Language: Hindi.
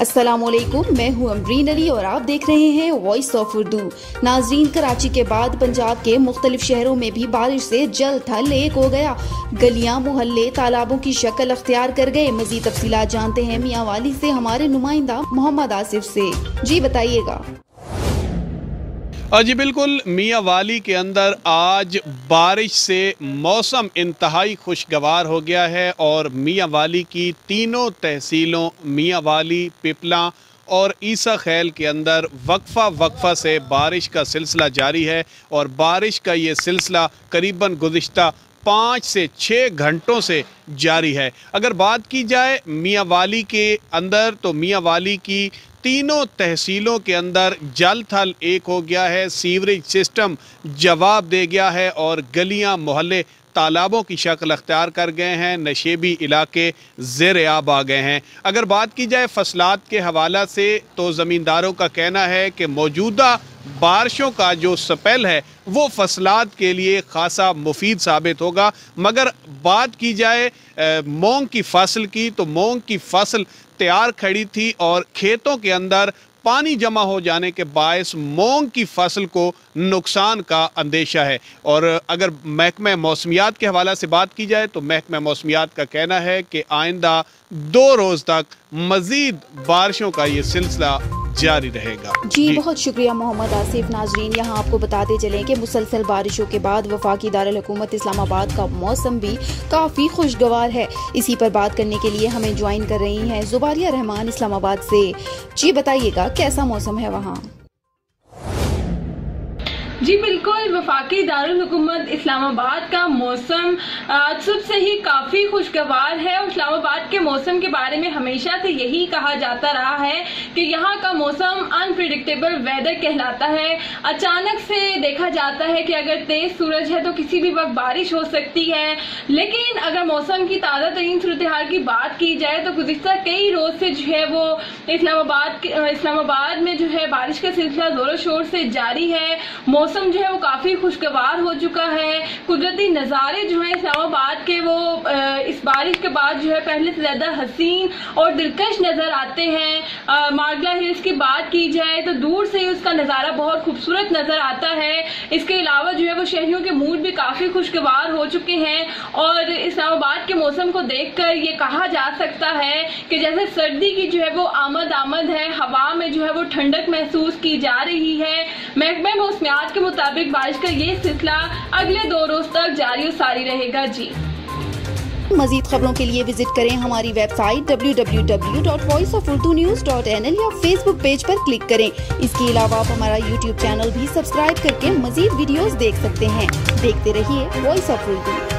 अस्सलामुअलैकुम, मैं हूं अमरीन अली और आप देख रहे हैं वॉइस ऑफ उर्दू। नाजरीन, कराची के बाद पंजाब के मुख्तलिफ शहरों में भी बारिश से जल थल एक हो गया। गलियां, मोहल्ले तालाबों की शक्ल अख्तियार कर गए। मजीद तफसीलात जानते हैं मियां वाली से, हमारे नुमाइंदा मोहम्मद आसिफ से। जी बताइएगा। जी बिल्कुल, मियां वाली के अंदर आज बारिश से मौसम इंतहाई खुशगवार हो गया है और मियां वाली की तीनों तहसीलों मियां वाली, पिपला और ईसा खैल के अंदर वक्फा से बारिश का सिलसिला जारी है और बारिश का ये सिलसिला करीबन गुज़िश्ता 5 से 6 घंटों से जारी है। अगर बात की जाए मियां वाली के अंदर तो मियां वाली की तीनों तहसीलों के अंदर जल थल एक हो गया है। सीवरेज सिस्टम जवाब दे गया है और गलियां, मोहल्ले तालाबों की शक्ल अख्तियार कर गए हैं। नशेबी इलाके ज़ेर आब आ गए हैं। अगर बात की जाए फसलात के हवाला से तो ज़मींदारों का कहना है कि मौजूदा बारिशों का जो स्पेल है वो फसलात के लिए खासा मुफीद साबित होगा। मगर बात की जाए मूंग की फसल की तो मूंग की फसल तैयार खड़ी थी और खेतों के अंदर पानी जमा हो जाने के बायस मूंग की फसल को नुकसान का अंदेशा है। और अगर महकमा मौसमियात के हवाला से बात की जाए तो महकमा मौसमियात का कहना है कि आइंदा 2 रोज़ तक मज़ीद बारिशों का ये सिलसिला जारी रहेगा। जी बहुत शुक्रिया मोहम्मद आसिफ। नाजरीन, यहाँ आपको बताते चलें कि मुसलसल बारिशों के बाद वफाकी दारुल हुकूमत इस्लामाबाद का मौसम भी काफ़ी खुशगवार है। इसी पर बात करने के लिए हमें ज्वाइन कर रही हैं जुबारिया रहमान इस्लामाबाद से। जी बताइएगा, कैसा मौसम है वहाँ? जी बिल्कुल, वफाकी दारुल हुकूमत इस्लामाबाद का मौसम आज सुबह से ही काफ़ी खुशगवार है और इस्लामाबाद के मौसम के बारे में हमेशा से यही कहा जाता रहा है कि यहाँ का मौसम अनप्रिडिक्टेबल वेदर कहलाता है। अचानक से देखा जाता है कि अगर तेज सूरज है तो किसी भी वक्त बारिश हो सकती है। लेकिन अगर मौसम की ताज़ा तरीन सूरत हाल की बात की जाए तो गुज़िश्ता कई रोज़ से जो है वो इस्लामाबाद में जो है बारिश का सिलसिला ज़ोरों शोर से जारी है। मौसम जो है वो काफी खुशगवार हो चुका है। कुदरती नज़ारे जो है इस्लामाबाद के वो इस बारिश के बाद जो है पहले से ज्यादा हसीन और दिलकश नजर आते हैं। मार्गला हिल्स की बात की जाए तो दूर से ही उसका नज़ारा बहुत खूबसूरत नजर आता है। इसके अलावा जो है वो शहरियों के मूड भी काफी खुशगवार हो चुके हैं और इस्लामाबाद के मौसम को देखकर ये कहा जा सकता है कि जैसे सर्दी की जो है वो आमद है, हवा में जो है वो ठंडक महसूस की जा रही है। महकमा मौसमियात के मुताबिक बारिश का ये सिलसिला अगले 2 रोज तक जारी और सारी रहेगा। जी मजीद खबरों के लिए विजिट करें हमारी वेबसाइट www.voiceofurdunews.nl या फेसबुक पेज पर क्लिक करें। इसके अलावा आप हमारा यूट्यूब चैनल भी सब्सक्राइब करके मजीद वीडियोस देख सकते हैं। देखते रहिए वॉइस ऑफ उर्दू।